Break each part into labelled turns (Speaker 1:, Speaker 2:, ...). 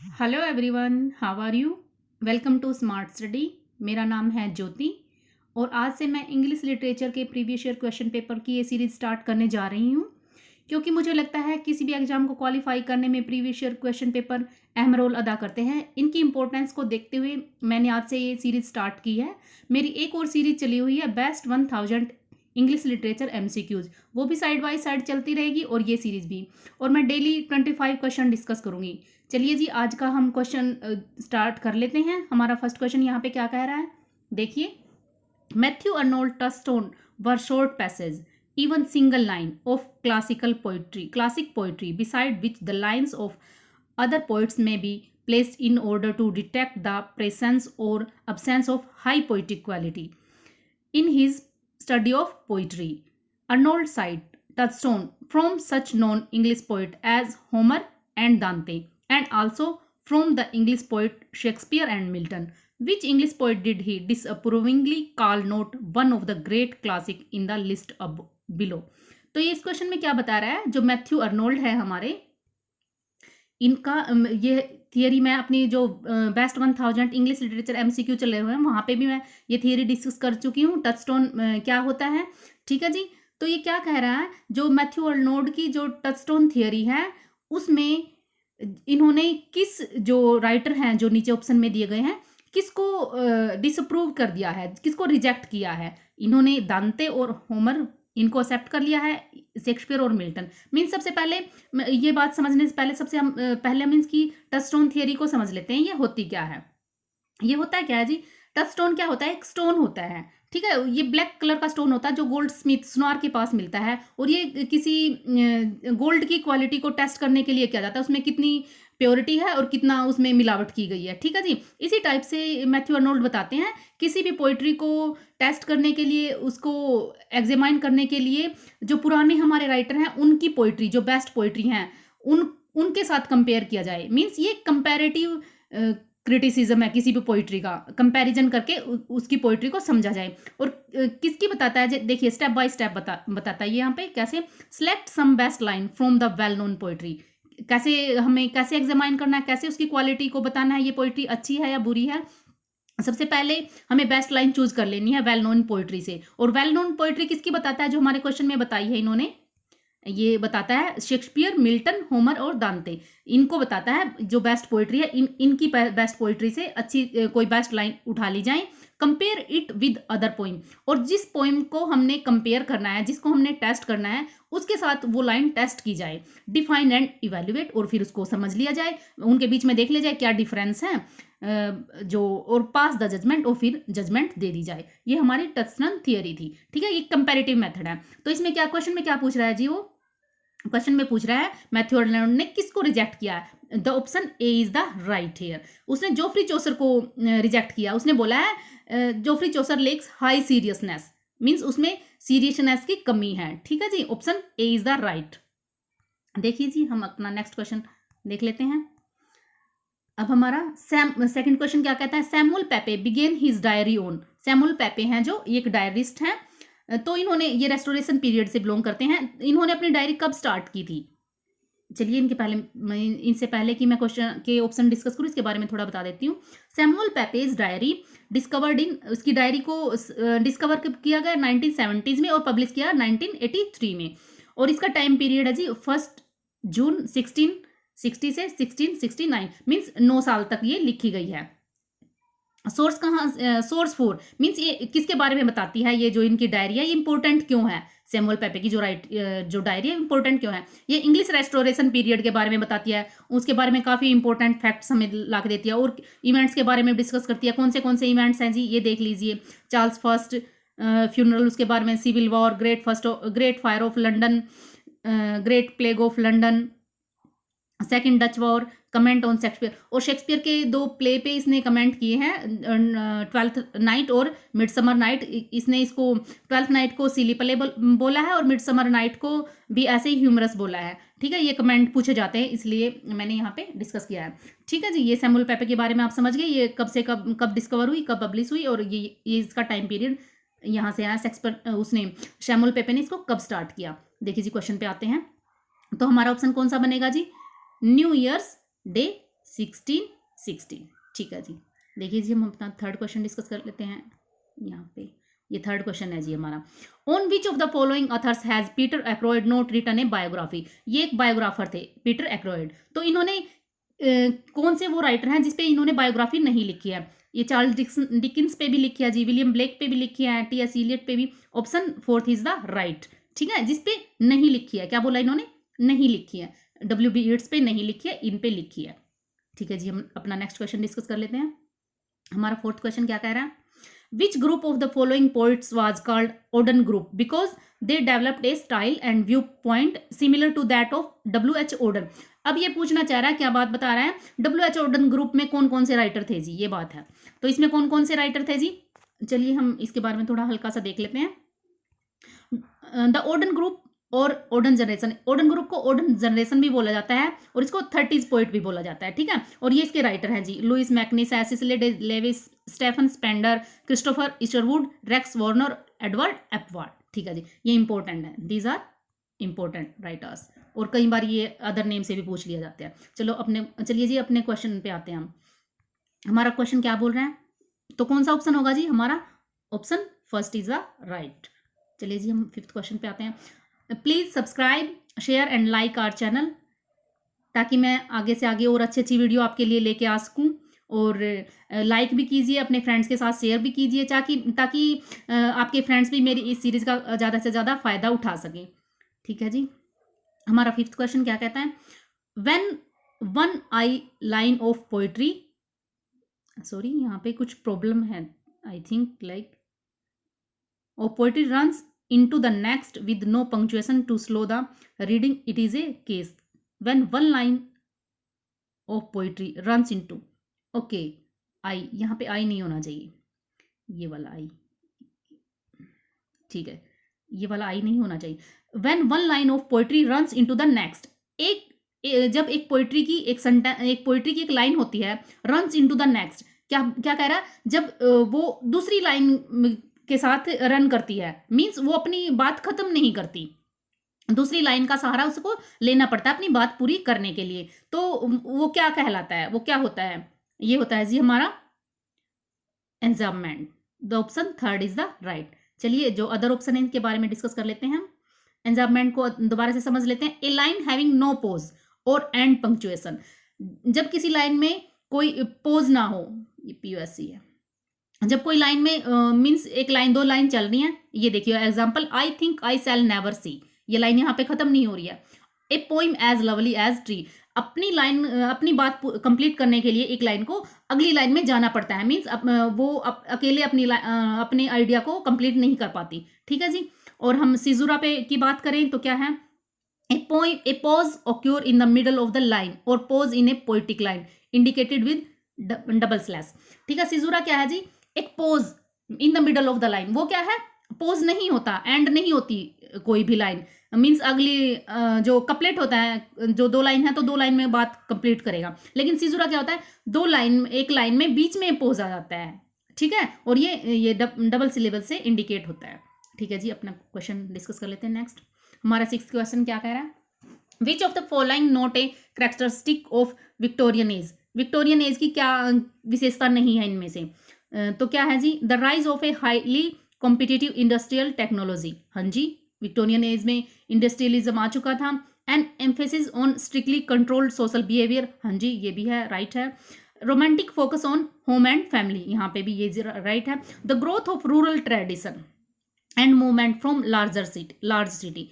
Speaker 1: Hello everyone, how are you? Welcome to Smart Study. मेरा नाम है ज्योति और आज से मैं इंग्लिश लिटरेचर के प्रीवियस ईयर क्वेश्चन पेपर की ये सीरीज स्टार्ट करने जा रही हूँ, क्योंकि मुझे लगता है किसी भी एग्जाम को क्वालिफाई करने में प्रीवियस ईयर क्वेश्चन पेपर अहम रोल अदा करते हैं। इनकी इंपॉर्टेंस को देखते हुए मैंने आज से ये सीरीज स्टार्ट की है। मेरी एक और सीरीज चली हुई है बेस्ट 1000 इंग्लिश लिटरेचर एमसीक्यूज, वो भी साइड बाय साइड चलती रहेगी और ये सीरीज भी। और मैं डेली 25 क्वेश्चन डिस्कस करूंगी। चलिए जी, आज का हम क्वेश्चन स्टार्ट कर लेते हैं। हमारा फर्स्ट क्वेश्चन यहाँ पे क्या कह रहा है, देखिए। Matthew Arnold touchstone were short passage even single line of classic poetry beside which the lines of other poets may be placed in order to detect the presence or absence of high poetic quality. In his study of poetry, Arnold cited Touchstone from such known English poets as Homer and Dante, and also from the English poet Shakespeare and Milton. Which English poet did he disapprovingly call not one of the great classic in the list below? तो ये इस question में क्या बता रहा है, जो Matthew Arnold है हमारे, इनका ये थियरी मैं अपनी जो बेस्ट 1000 इंग्लिश लिटरेचर एमसीक्यू चले हुए हैं वहाँ पे भी मैं ये थियरी डिस्कस कर चुकी हूँ। टचस्टोन क्या होता है, ठीक है जी। तो ये क्या कह रहा है, जो मैथ्यू अर्नोल्ड की जो टचस्टोन थियरी है उसमें इन्होंने किस जो राइटर हैं जो नीचे ऑप्शन में दिए गए हैं, किसको डिसअप्रूव कर दिया है, किसको रिजेक्ट किया है। इन्होंने दांते और होमर इनको एक्सेप्ट कर लिया है, शेक्सपियर और मिल्टन। मीन्स सबसे पहले ये बात समझने से पहले सबसे हम पहले मीन्स की टचस्टोन थियरी को समझ लेते हैं। ये होती क्या है, ये होता है क्या है जी, टचस्टोन क्या होता है, एक स्टोन होता है, ठीक है। ये ब्लैक कलर का स्टोन होता है जो गोल्ड स्मिथ सुनार के पास मिलता है, और ये किसी गोल्ड की क्वालिटी को टेस्ट करने के लिए किया जाता है, उसमें कितनी प्योरिटी है और कितना उसमें मिलावट की गई है, ठीक है जी। इसी टाइप से मैथ्यू अर्नोल्ड बताते हैं किसी भी पोइट्री को टेस्ट करने के लिए, उसको एग्जामाइन करने के लिए जो पुराने हमारे राइटर हैं उनकी पोइट्री, जो बेस्ट पोइट्री हैं, उनके साथ कंपेयर किया जाए। मीन्स ये कंपेरेटिव क्रिटिसिज्म है, किसी भी पोइट्री का कंपैरिजन करके उसकी पोइट्री को समझा जाए। और किसकी बताता है, देखिए स्टेप बाय स्टेप बताता है ये यहाँ पे कैसे। Select some best line from the well known poetry, कैसे हमें कैसे एग्जामाइन करना है, कैसे उसकी क्वालिटी को बताना है, ये पोइट्री अच्छी है या बुरी है। सबसे पहले हमें बेस्ट लाइन चूज कर लेनी है वेल नोन पोइट्री से। और वेल नोन पोइट्री किसकी बताता है, जो हमारे क्वेश्चन में बताई है इन्होंने, ये बताता है शेक्सपियर, मिल्टन, होमर और दांते, इनको बताता है जो बेस्ट पोइट्री है। इनकी बेस्ट पोइट्री से अच्छी कोई बेस्ट लाइन उठा ली जाए। Compare it with other poem, और जिस पोइम को हमने कंपेयर करना है, जिसको हमने टेस्ट करना है, उसके साथ वो लाइन टेस्ट की जाए। डिफाइन एंड इवेल्युएट, और फिर उसको समझ लिया जाए, उनके बीच में देख लिया जाए क्या डिफरेंस है, जो और पास द जजमेंट, और फिर जजमेंट दे दी जाए। ये हमारी टचस्टोन थियरी थी, ठीक है। ये कंपैरेटिव मेथड है। तो इसमें क्या क्वेश्चन में क्या पूछ रहा है जी, वो क्वेश्चन में पूछ रहा है मैथ्यू अर्नोल्ड ने किसको रिजेक्ट किया है। The option A is the right here. उसने जोफ्री चौसर को रिजेक्ट किया। उसने बोला है Geoffrey Chaucer lacks high seriousness, means उसमें सीरियसनेस की कमी है, ठीक है जी। Option A is the right. देखिए जी, हम अपना नेक्स्ट क्वेश्चन देख लेते हैं। अब हमारा सेकंड क्वेश्चन क्या कहता है, Samuel Pepys began his diary on. Samuel Pepys हैं जो एक डायरिस्ट हैं, तो इन्होंने, ये रेस्टोरेशन पीरियड से बिलोंग करते हैं। इन्होंने अपनी डायरी कब स्टार्ट की थी, चलिए इनसे पहले कि मैं क्वेश्चन के ऑप्शन डिस्कस करूँ, इसके बारे में थोड़ा बता देती हूँ। सैमुअल पेपेज डायरी डिस्कवर्ड इन, उसकी डायरी को डिस्कवर किया गया 1970s में और पब्लिश किया 1983 में। और इसका टाइम पीरियड है जी 1 जून 1660 से 1669, मीन्स 9 साल तक ये लिखी गई है। सोर्स कहाँ, सोर्स 4 मीन्स ये किसके बारे में बताती है, ये जो इनकी डायरी है ये इंपॉर्टेंट क्यों है। सैमुअल पेपे की जो डायरी है इंपॉर्टेंट क्यों है, ये इंग्लिश रेस्टोरेशन पीरियड के बारे में बताती है, उसके बारे में काफ़ी इंपॉर्टेंट फैक्ट्स हमें ला के देती है, और इवेंट्स के बारे में डिस्कस करती है। कौन से इवेंट्स हैं जी, ये देख लीजिए। चार्ल्स फर्स्ट फ्यूनरल, उसके बारे में civil war, great fire of London, great plague of London, second Dutch war, comment on Shakespeare. और शेक्सपियर के 2 प्ले पे इसने कमेंट किए हैं, 12th नाइट और मिडसमर नाइट। इसने इसको 12th नाइट को सिली प्ले बोला है और मिडसमर नाइट को भी ऐसे ही ह्यूमरस बोला है, ठीक है। ये कमेंट पूछे जाते हैं, इसलिए मैंने यहाँ पे डिस्कस किया है, ठीक है जी। ये सैमुअल पेपे के बारे में आप समझ गए, ये कब से कब डिस्कवर हुई, कब पब्लिश हुई, और ये इसका टाइम पीरियड यहाँ से आया। उसने सैमुअल पेपे ने इसको कब स्टार्ट किया। देखिए जी, क्वेश्चन पे आते हैं। तो हमारा ऑप्शन कौन सा बनेगा जी, न्यू ईयर्स डे 1616। ठीक है जी। देखिए जी, हम अपना थर्ड क्वेश्चन डिस्कस कर लेते हैं यहाँ पे। ये थर्ड क्वेश्चन है जी हमारा। On which of the following authors has Peter Ackroyd not written a biography. ये एक बायोग्राफर थे पीटर एक्रोइड, तो इन्होंने कौन से वो राइटर हैं जिसपे इन्होंने बायोग्राफी नहीं लिखी है। ये चार्ल्स डिकिंस पे भी लिखी है जी, विलियम ब्लेक पे भी लिखी है, टी.एस. इलियट पे भी। Option fourth is the right. ठीक है, जिसपे नहीं लिखी है, क्या बोला इन्होंने, नहीं लिखी है। W.B. येट्स पे नहीं लिखी है, इन पे लिखी है। ठीक है जी, हम अपना नेक्स्ट क्वेश्चन डिस्कस कर लेते हैं। हमारा फोर्थ क्वेश्चन क्या कह रहा है, which group of the following poets was called Auden group because they developed a style and view point similar to that of W.H. Auden. अब ये पूछना चाह रहा है, क्या बात बता रहा है, W.H. ओडन ग्रुप में कौन कौन से राइटर थे जी, ये बात है। तो इसमें कौन कौन से राइटर थे जी, चलिए हम इसके बारे में थोड़ा हल्का सा देख लेते हैं। द ओडन ग्रुप और ओडन जनरेशन, ओडन ग्रुप को ओडन जनरेशन भी बोला जाता है और इसको 30s पोइट भी बोला जाता है। ठीक है, और ये इसके राइटर हैं जी, Louis MacNeice, Cecil Day Lewis, Stephen Spender, Christopher Isherwood, Rex Warner, Edward Upward. ठीक है जी, ये इंपॉर्टेंट है, दीज आर इंपॉर्टेंट राइटर्स, और कई बार ये अदर नेम से भी पूछ लिया जाता है। चलिए जी अपने क्वेश्चन पे आते हैं हम। हमारा क्वेश्चन क्या बोल रहा है, तो कौन सा ऑप्शन होगा जी हमारा, option first is the right. चलिए जी हम फिफ्थ क्वेश्चन पे आते हैं। Please subscribe, share and like our channel, ताकि मैं आगे से आगे और अच्छी अच्छी वीडियो आपके लिए लेके आ सकूँ। और लाइक भी कीजिए, अपने फ्रेंड्स के साथ शेयर भी कीजिए, ताकि आपके फ्रेंड्स भी मेरी इस सीरीज़ का ज़्यादा से ज़्यादा फ़ायदा उठा सकें। ठीक है जी, हमारा फिफ्थ क्वेश्चन क्या कहता है, when one I line of poetry, sorry यहाँ पे कुछ प्रॉब्लम है, I think like of poetry runs into the next with no punctuation to slow the reading, it is a case when one line of poetry runs into, okay, आई, यहाँ पे आई नहीं होना चाहिए, ये वाला आई, ठीक है, ये वाला आई नहीं होना चाहिए। when one line of poetry runs into the next, जब एक पोइट्री की एक पोइट्री की एक लाइन होती है, runs into the next, क्या क्या कह रहा है, जब वो दूसरी लाइन के साथ रन करती है, मीन्स वो अपनी बात खत्म नहीं करती, दूसरी लाइन का सहारा उसको लेना पड़ता है अपनी बात पूरी करने के लिए, तो वो क्या कहलाता है, वो क्या होता है, ये होता है जी हमारा enjambment. The option third is the right. चलिए जो अदर ऑप्शन है इनके बारे में डिस्कस कर लेते हैं हम। एंजाममेंट को दोबारा से समझ लेते हैं। ए लाइन हैविंग नो पोज और एंड पंक्चुएशन, जब किसी लाइन में कोई पोज ना हो, ये POSC है, जब कोई लाइन में मीन्स एक लाइन दो लाइन चल रही है, ये देखिए example, I think I shall never see, ये लाइन यहाँ पे खत्म नहीं हो रही है। A poem as lovely as tree, अपनी लाइन अपनी बात कंप्लीट करने के लिए एक लाइन को अगली लाइन में जाना पड़ता है, मीन्स वो अकेले अपने आइडिया को कंप्लीट नहीं कर पाती। ठीक है जी, और हम सीजुरा पे की बात करें तो क्या है, a pause occur in the middle of the line और pause in a poetic line indicated with double slash. ठीक है, सीजुरा क्या है जी, एक pause in the middle of the line, वो क्या है, पोज नहीं होता, एंड नहीं होती कोई भी लाइन, मीन्स अगली जो कपलेट होता है, जो दो लाइन है तो दो लाइन में बात कंप्लीट करेगा, लेकिन सीजुरा क्या होता है, दो लाइन, एक लाइन में बीच में पोज आ जाता है। ठीक है, और ये डबल सिलेबल से इंडिकेट होता है। ठीक है जी, अपना क्वेश्चन डिस्कस कर लेते हैं नेक्स्ट। हमारा सिक्स्थ क्वेश्चन क्या कह रहा है, विच of the following not a characteristic of Victorian age, Victorian age की क्या विशेषता नहीं है इनमें से, तो क्या है जी, the rise of a highly competitive industrial technology, हाँ जी, विक्टोरियन एज में इंडस्ट्रियलिज्म आ चुका था, and emphasis on strictly controlled social behaviour, हाँ जी ये भी है, राइट है, romantic focus on home and family, यहाँ पे भी ये राइट है, the growth of rural tradition and movement from large city,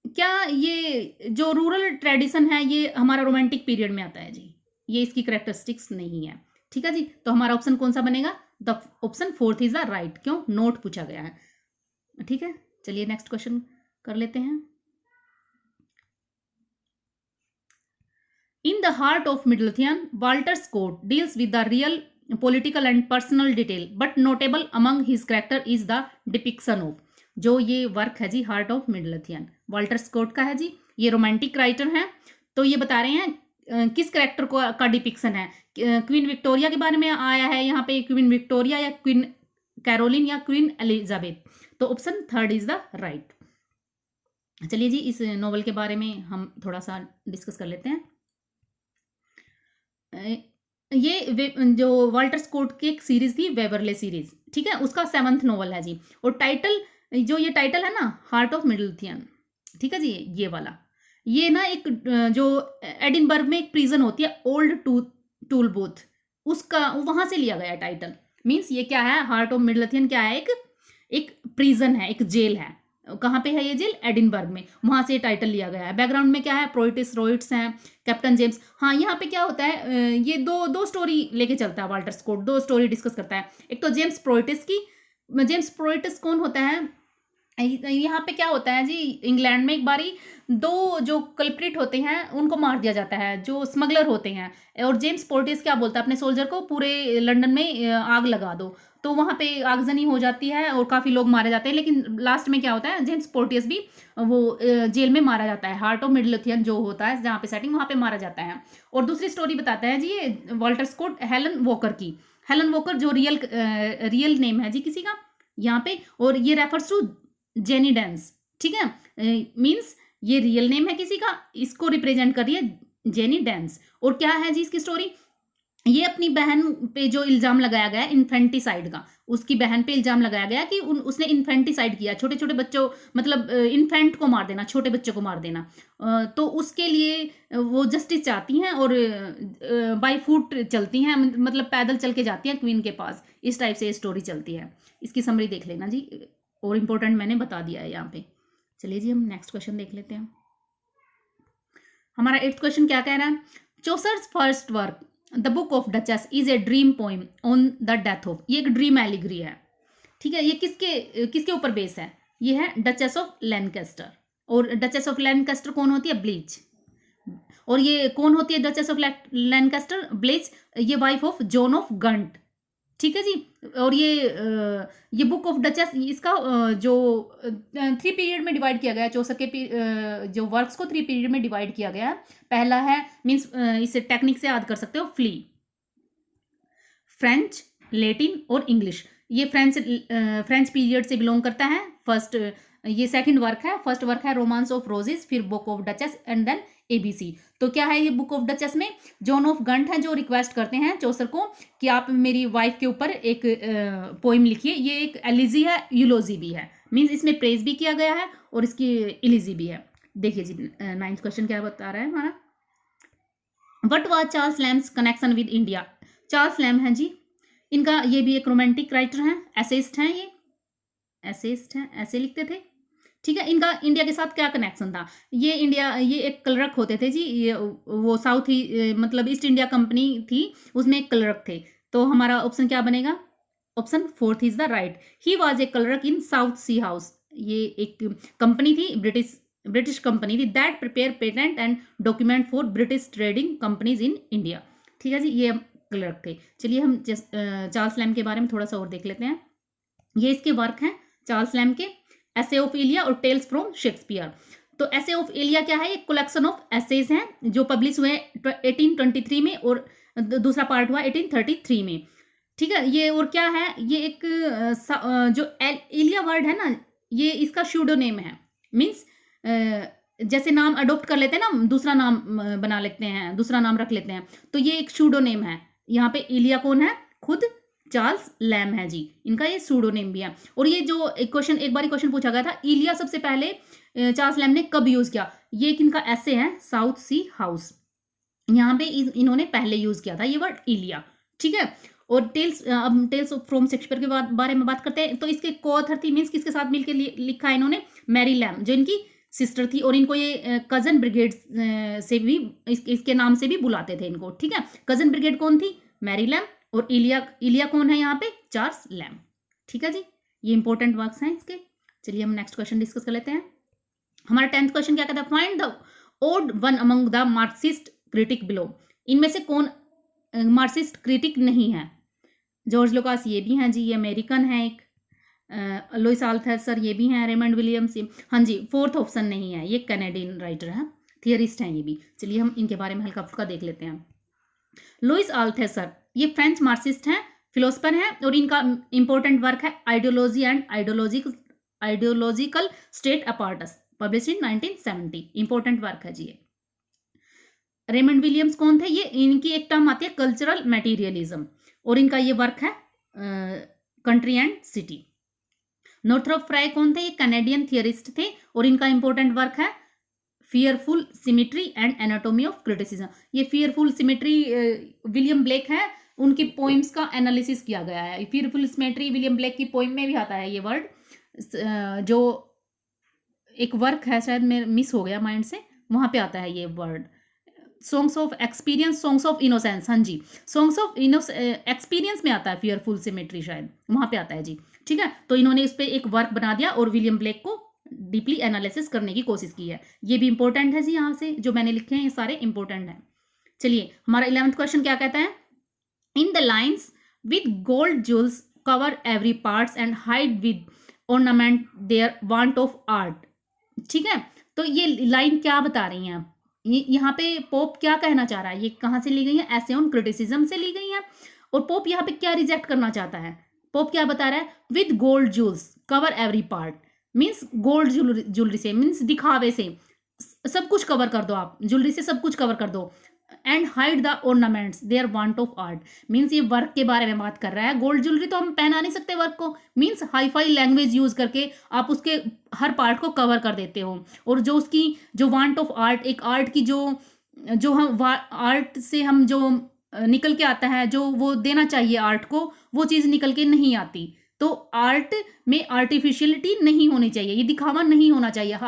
Speaker 1: क्या ये जो रूरल ट्रेडिशन है ये हमारा रोमांटिक पीरियड में आता है जी, ये इसकी करेक्टरिस्टिक्स नहीं है। ठीक है जी, तो हमारा ऑप्शन कौन सा बनेगा, the option fourth is the right, क्यों, नोट पूछा गया है। ठीक है, चलिए नेक्स्ट क्वेश्चन कर लेते हैं। In the heart of Midlothian, Walter Scott deals with the real political and personal detail but notable among his character is the depiction of, जो ये वर्क है जी heart of Midlothian, Walter Scott का है जी, ये रोमांटिक राइटर हैं, तो ये बता रहे हैं किस करेक्टर को का डिपिक्शन है, क्वीन विक्टोरिया के बारे में आया है यहाँ पे, क्वीन विक्टोरिया या क्वीन कैरोलिन या क्वीन एलिजाबेथ, तो option third is the right. चलिए जी इस नॉवल के बारे में हम थोड़ा सा डिस्कस कर लेते हैं। जो वाल्टर स्कॉट की एक सीरीज थी वेवरले सीरीज, ठीक है, उसका 7th नॉवल है जी। और टाइटल, जो ये टाइटल है ना, हार्ट ऑफ मिडलथियन, ठीक है जी, ये वाला, ये ना एक जो एडिनबर्ग में एक प्रिजन होती है ओल्ड टूल बूथ, उसका वहां से लिया गया टाइटल। मीन्स ये क्या है, हार्ट ऑफ मिडलथियन क्या है, एक एक प्रिजन है, एक जेल है। कहाँ पे है ये जेल? एडिनबर्ग में, वहां से टाइटल लिया गया है। बैकग्राउंड में क्या है, प्रोइटिस रोइट्स हैं, कैप्टन जेम्स। हाँ, यहाँ पे क्या होता है, ये दो दो स्टोरी लेके चलता है वाल्टर स्कॉट, दो स्टोरी डिस्कस करता है। एक तो जेम्स प्रोइटिस की। जेम्स प्रोइटिस कौन होता है? यहाँ पे क्या होता है जी, इंग्लैंड में एक बारी दो जो कल्प्रिट होते हैं उनको मार दिया जाता है, जो स्मगलर होते हैं। और जेम्स पोर्टिस क्या बोलता है अपने सोल्जर को, पूरे लंदन में आग लगा दो। तो वहाँ पे आगजनी हो जाती है और काफ़ी लोग मारे जाते हैं, लेकिन लास्ट में क्या होता है, जेम्स पोर्टियस भी वो जेल में मारा जाता है। हार्ट ऑफ मिडलथियन जो होता है जहाँ पे सेटिंग, वहाँ पे मारा जाता है। और दूसरी स्टोरी बताता है जी ये वाल्टर स्कॉट हेलन वॉकर की। हेलन वॉकर जो रियल नेम है जी किसी का यहाँ पे, और ये रेफर्स टू जेनी डेंस, ठीक है। मीन्स ये रियल नेम है किसी का, इसको रिप्रेजेंट कर रही है जेनी डेंस। और क्या है जी इसकी स्टोरी, ये अपनी बहन पे जो इल्जाम लगाया गया इन्फेंटिसाइड का, उसकी बहन पे इल्जाम लगाया गया कि उसने इन्फेंटिसाइड किया, छोटे छोटे बच्चों, मतलब इन्फेंट को मार देना, छोटे बच्चों को मार देना। तो उसके लिए वो जस्टिस चाहती हैं और बाई फुट चलती हैं, मतलब पैदल चल के जाती हैं क्वीन के पास। इस टाइप से स्टोरी चलती है। इसकी समरी देख लेना जी, और इम्पोर्टेंट मैंने बता दिया है यहाँ पे। चलिए जी, हम नेक्स्ट क्वेश्चन देख लेते हैं। हमारा 8th क्वेश्चन क्या कह रहा है, Chaucer's first work the book of duchess is a dream poem on the death of, ये एक ड्रीम एलिग्री है, ठीक है। ये किसके ऊपर बेस है, ये है डचेस ऑफ लैनकेस्टर। और डचेस ऑफ लैनकेस्टर कौन होती है? ब्लीच। और ये कौन होती है डचेस ऑफ लैनकेस्टर? ब्लीच, ये वाइफ ऑफ जॉन ऑफ गंट, ठीक है जी। और ये बुक ऑफ डचेस, इसका जो 3 पीरियड में डिवाइड किया गया है, चौसर के जो वर्क्स को 3 पीरियड में डिवाइड किया गया है। पहला है, मीन्स इसे टेक्निक से याद कर सकते हो, फ्ली, फ्रेंच, लेटिन और इंग्लिश। ये फ्रेंच पीरियड से बिलोंग करता है। फर्स्ट, ये सेकंड वर्क है। फर्स्ट वर्क है रोमांस ऑफ रोजेस, फिर Book of Duchess and then ABC. तो क्या है ये बुक ऑफ डचेस में, जॉन ऑफ गंट है जो रिक्वेस्ट करते हैं चौसर को कि आप मेरी वाइफ के ऊपर एक पोइम लिखिए। ये एक एलिजी है, यूलोजी भी है, मीन्स इसमें प्रेज भी किया गया है और इसकी इलिजी भी है। देखिए जी 9th क्वेश्चन क्या बता रहा है हमारा, what was Charles Lamb's connection with India. Charles Lamb है जी, इनका ये भी एक रोमांटिक राइटर हैं, एसेइस्ट हैं, ये एसेइस्ट हैं, ऐसे लिखते थे, ठीक है। इनका इंडिया के साथ क्या कनेक्शन था, ये एक क्लर्क होते थे जी, ये वो साउथ ही मतलब ईस्ट इंडिया कंपनी थी, उसमें एक क्लर्क थे। तो हमारा ऑप्शन क्या बनेगा, option 4th is the right. He was a clerk in South Sea House, ये एक कंपनी थी, ब्रिटिश कंपनी थी, that prepare patent and document for British trading companies in India, ठीक है जी, ये क्लर्क थे। चलिए हम चार्ल्स लैम के बारे में थोड़ा सा और देख लेते हैं। ये इसके वर्क हैं चार्ल्स लैम के, एसे ऑफ इलिया और टेल्स फ्रॉम शेक्सपियर। तो एसे ऑफ इलिया क्या है, एक कलेक्शन ऑफ एसेज हैं जो पब्लिश हुए 1823 में, और दूसरा पार्ट हुआ 1833 में, ठीक है। ये और क्या है, ये एक जो इलिया वर्ड है ना, ये इसका शूडो नेम है। मीन्स जैसे नाम अडोप्ट कर लेते हैं ना, दूसरा नाम बना लेते हैं, दूसरा नाम रख लेते हैं, तो ये एक शूडो नेम है। यहाँ पे इलिया कौन है, खुद चार्ल्स लैम है जी, इनका ये सूडो नेम भी है। और ये जो एक बार क्वेश्चन पूछा गया था, इलिया सबसे पहले चार्ल्स लैम ने कब यूज किया, ये इनका ऐसे है, साउथ सी हाउस, यहाँ पे इन्होंने पहले यूज किया था ये वर्ड इलिया, ठीक है। और टेल्स फ्रॉम शेक्सपियर के बारे में बात करते हैं, तो इसके को-ऑथर थी, मीन्स किसके साथ मिलकर लिखा है इन्होंने, मैरी लैम, जो इनकी सिस्टर थी। और इनको ये कजन ब्रिगेड से भी इसके नाम से भी बुलाते थे इनको, ठीक है। कजन ब्रिगेड कौन थी, मैरी लैम। और इलिया कौन है यहाँ पे, चार्ल्स लैम, ठीक है जी। ये इंपॉर्टेंट वर्क्स हैं इसके। चलिए हम नेक्स्ट क्वेश्चन डिस्कस कर लेते हैं। हमारा 10th क्वेश्चन क्या कहता है, find the odd one among the Marxist critic below. इनमें से कौन मार्क्सिस्ट क्रिटिक नहीं है, जॉर्ज लुकास ये भी हैं जी, ये अमेरिकन है एक, लुइस अल्थसर ये भी हैं, रेमंड विलियम्स, हाँ जी। 4th ऑप्शन नहीं है, ये कैनेडियन राइटर है, थियरिस्ट हैं ये भी। चलिए हम इनके बारे में हल्का फुल्का देख लेते हैं। लुइस अल्थसर ये फ्रेंच मार्क्सिस्ट हैं, फिलोसफर हैं, और इनका इंपॉर्टेंट वर्क है ideology and ideological state apparatus, publish in 1970, important work है जी ये। रेमंड विलियम्स कौन थे? ये इनकी एक टर्म आती है कल्चरल मटेरियलिज्म, और इनका ये वर्क है country and city. Northrop fry कौन थे? ये कैनेडियन थियरिस्ट थे, और इनका इंपॉर्टेंट वर्क है fearful symmetry and anatomy of criticism. ये फियरफुल सिमिट्री विलियम ब्लेक है, उनकी पोइम्स का एनालिसिस किया गया है। फियरफुल सिमेट्री विलियम ब्लेक की पोइम में भी आता है ये वर्ड, जो एक वर्क है, शायद मेरे मिस हो गया माइंड से, वहाँ पे आता है ये word. Songs of experience, songs of innocence, हाँ जी, सॉन्ग्स ऑफ एक्सपीरियंस में आता है फियरफुल सिमेट्री, शायद वहाँ पे आता है जी। ठीक है, तो इन्होंने इस पर एक वर्क बना दिया और विलियम ब्लेक को डीपली एनालिसिस करने की कोशिश की है। ये भी इंपॉर्टेंट है जी, यहाँ से जो मैंने लिखे हैं ये सारे इंपॉर्टेंट हैं। चलिए हमारा 11th क्वेश्चन क्या कहता है? In the lines with gold jewels cover every parts and hide with ornament their want of art. ठीक है, तो ये लाइन क्या बता रही हैं? यहाँ पे पोप क्या कहना चाह रहा है? ये कहाँ से ली गई है? एसे ऑन क्रिटिसिज्म से ली गई है। और पोप यहाँ पे क्या रिजेक्ट करना चाहता है? पोप क्या बता रहा है? With gold jewels cover every part, means gold jewellery से, मीन्स दिखावे से सब कुछ कवर कर दो, आप ज्वेलरी से सब कुछ कवर कर दो। And hide the ornaments their want of art, means ये वर्क के बारे में बात कर रहा है। गोल्ड ज्वेलरी तो हम पहना नहीं सकते वर्क को, means hi fi language use करके आप उसके हर पार्ट को कवर कर देते हो। और जो उसकी जो वांट ऑफ आर्ट, एक आर्ट की जो हम आर्ट से हम जो निकल के आता है, जो वो देना चाहिए आर्ट को, वो चीज़ निकल के नहीं आती। तो आर्ट में आर्टिफिशियलिटी नहीं होनी चाहिए, ये दिखावा नहीं होना चाहिए,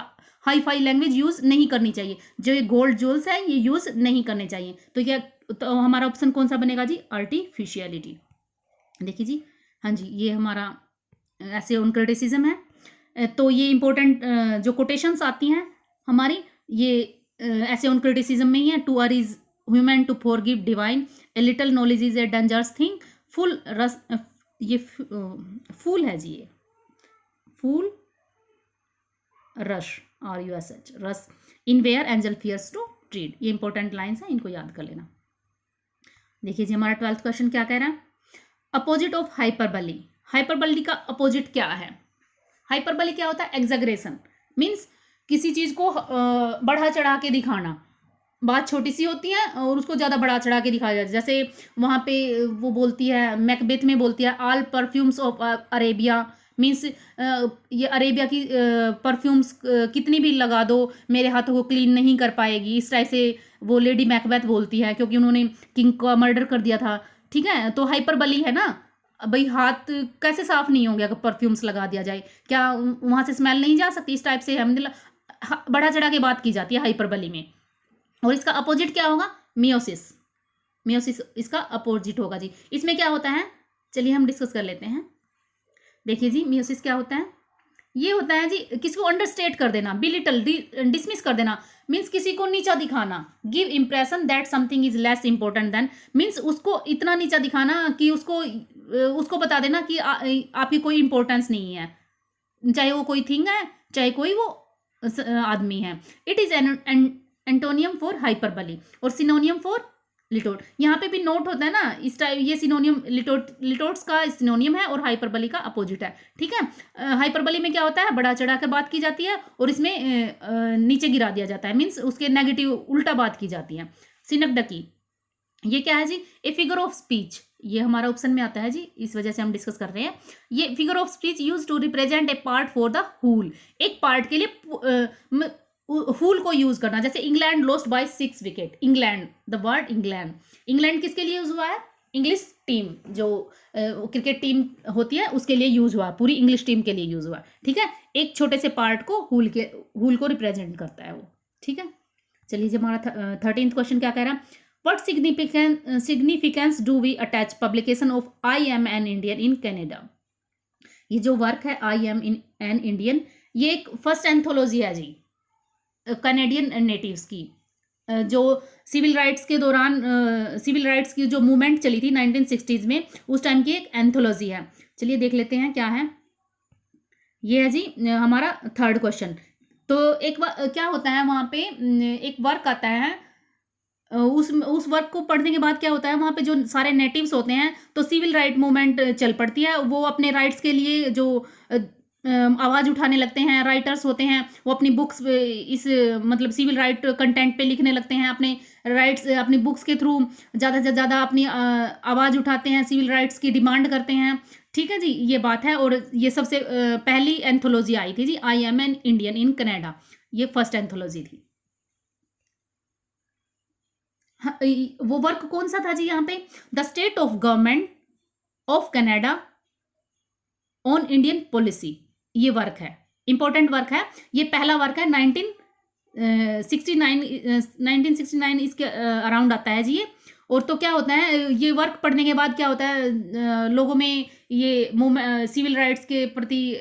Speaker 1: हाई फाई लैंग्वेज यूज़ नहीं करनी चाहिए, जो ये गोल्ड ज्वेल्स है ये यूज़ नहीं करने चाहिए। तो क्या, तो हमारा ऑप्शन कौन सा बनेगा जी? आर्टिफिशियलिटी। देखिए जी, हाँ जी, ये हमारा ऐसे ऑन क्रिटिसिज्म है। तो ये इंपॉर्टेंट जो कोटेशंस आती हैं हमारी, ये ऐसे ऑन क्रिटिसिज्म में ही है। To err is human to forgive divine, a little knowledge is a dangerous thing, fools rush, ये फूल है जी, ये फूल rush RUSH, rush in where angel fears to tread. ये इंपॉर्टेंट लाइन्स हैं, इनको याद कर लेना। देखिए जी, हमारा 12th क्वेश्चन क्या कह रहा है? Opposite of hyperbole. हाइपरबली का अपोजिट क्या है? हाइपरबली क्या होता है? एग्जैगरेशन, मीन्स किसी चीज़ को बढ़ा चढ़ा के दिखाना। बात छोटी सी होती है और उसको ज़्यादा बढ़ा चढ़ा के दिखाया जाता है। जैसे वहाँ पे वो बोलती है, मैकबेथ में बोलती है, all perfumes of Arabia, means ये अरेबिया की परफ्यूम्स कितनी भी लगा दो मेरे हाथों को क्लीन नहीं कर पाएगी। इस टाइप से वो लेडी मैकबेथ बोलती है, क्योंकि उन्होंने किंग का मर्डर कर दिया था। ठीक है, तो हाइपरबली है ना भाई, हाथ कैसे साफ नहीं होंगे अगर परफ्यूम्स लगा दिया जाए? क्या वहाँ से स्मेल नहीं जा सकती? इस टाइप से हम बढ़ा चढ़ा के बात की जाती है हाइपरबली में। और इसका अपोजिट क्या होगा? मियोसिस। मियोसिस इसका अपोजिट होगा जी। इसमें क्या होता है, चलिए हम डिस्कस कर लेते हैं। देखिए जी, मियोसिस क्या होता है? ये होता है जी किसी को अंडरस्टेट कर देना, बिलिटल, डिसमिस कर देना, मीन्स किसी को नीचा दिखाना। Give impression that something is less important than, means उसको इतना नीचा दिखाना कि उसको बता देना कि आपकी कोई इंपॉर्टेंस नहीं है, चाहे वो कोई थिंग है, चाहे कोई वो आदमी है। It is antonym for hyperbole और सिनोनियम फॉर लिटोट। यहाँ पे भी नोट होता है ना इस टाइप, ये सिनोनियम लिटोट्स का सिनोनियम है और हाइपरबली का अपोजिट है। ठीक है, हाइपरबली में क्या होता है? बढ़ा चढ़ा कर बात की जाती है और इसमें नीचे गिरा दिया जाता है, मीन्स उसके नेगेटिव उल्टा बात की जाती है। सिनकडकी, ये क्या है जी? A figure of speech. ये हमारा ऑप्शन में आता है जी, इस वजह से हम डिस्कस कर रहे हैं। ये figure of speech use to represent a part for the whole, एक पार्ट के लिए हुल को यूज करना। जैसे England lost by 6 wicket. England, the word England, England किसके लिए यूज हुआ है? इंग्लिश टीम, जो क्रिकेट टीम होती है उसके लिए यूज हुआ, पूरी इंग्लिश टीम के लिए यूज हुआ। ठीक है, एक छोटे से पार्ट को हुल को रिप्रेजेंट करता है वो। ठीक है, चलिए जी, हमारा 13th क्वेश्चन क्या कह रहा है? What significance do we attach publication of I am an Indian in Canada. ये जो वर्क है आई एम एन इंडियन, ये एक फर्स्ट एंथोलॉजी है जी कनेडियन नेटिव्स की, जो सिविल राइट्स के दौरान सिविल राइट्स की जो मूवमेंट चली थी 1960s में, उस टाइम की एक एंथोलॉजी है। चलिए देख लेते हैं क्या है। ये है जी हमारा 3rd क्वेश्चन। तो एक क्या होता है वहाँ पे, एक वर्क आता है, उस वर्क को पढ़ने के बाद क्या होता है, वहाँ पे जो सारे नेटिव्स होते हैं तो सिविल राइट मूवमेंट चल पड़ती है। वो अपने राइट्स के लिए जो आवाज़ उठाने लगते हैं, राइटर्स होते हैं, वो अपनी बुक्स इस मतलब सिविल राइट कंटेंट पे लिखने लगते हैं, अपने राइट्स अपनी बुक्स के थ्रू ज़्यादा से ज़्यादा अपनी आवाज़ उठाते हैं, सिविल राइट्स की डिमांड करते हैं। ठीक है जी, ये बात है। और ये सबसे पहली एंथोलॉजी आई थी जी, I am an Indian in Canada, ये फर्स्ट एंथोलॉजी थी। हाँ, वो वर्क कौन सा था जी यहाँ पे? The state of government of Canada on Indian policy, ये वर्क है, इंपॉर्टेंट वर्क है। ये पहला वर्क है 1969 इसके अराउंड आता है जी ये। और तो क्या होता है, ये वर्क पढ़ने के बाद क्या होता है, लोगों में ये सिविल राइट्स के प्रति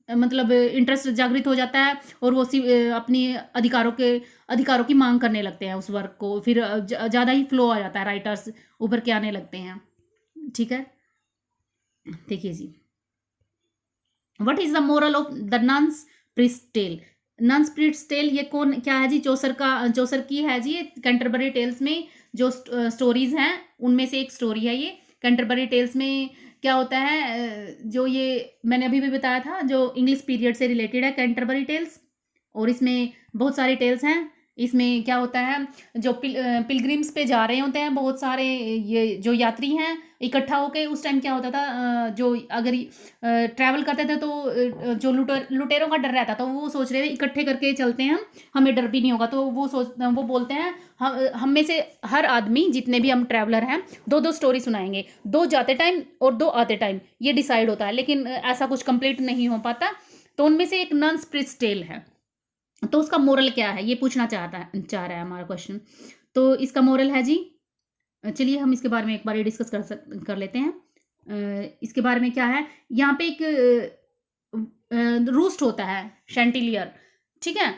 Speaker 1: मतलब इंटरेस्ट जागृत हो जाता है, और वो अपनी अधिकारों की मांग करने लगते हैं उस वर्क को। फिर ज़्यादा ही फ्लो आ जाता है, राइटर्स उभर के आने लगते हैं। ठीक है, देखिए जी, what is the moral of the nun's priest tale? Nun's priest tale ये कौन क्या है जी? चौसर की है जी, कैंटरबरी टेल्स में जो स्टोरीज हैं उनमें से एक स्टोरी है ये। कैंटरबरी टेल्स में क्या होता है, जो ये मैंने अभी भी बताया था, जो इंग्लिश पीरियड से रिलेटेड है कैंटरबरी टेल्स। और इसमें बहुत सारे टेल्स हैं। इसमें क्या होता है, जो पिलग्रिम्स पे जा रहे होते हैं बहुत सारे, ये जो यात्री हैं इकट्ठा होके, उस टाइम क्या होता था, जो अगर ट्रैवल करते थे तो जो लुटेरों का डर रहता था, वो सोच रहे थे इकट्ठे करके चलते हैं, हमें डर भी नहीं होगा। तो वो बोलते हैं हम में से हर आदमी, जितने भी हम ट्रैवलर हैं, दो दो स्टोरी सुनाएंगे, दो जाते टाइम और दो आते टाइम, ये डिसाइड होता है। लेकिन ऐसा कुछ कंप्लीट नहीं हो पाता। तो उनमें से एक नन्स प्रिस्ट टेल है। तो उसका मोरल क्या है, ये पूछना चाह रहा है हमारा क्वेश्चन। तो इसका मोरल है जी, चलिए हम इसके बारे में एक बार डिस्कस कर लेते हैं। इसके बारे में क्या है, यहाँ पे एक रूस्ट होता है शैंटिलियर, ठीक है।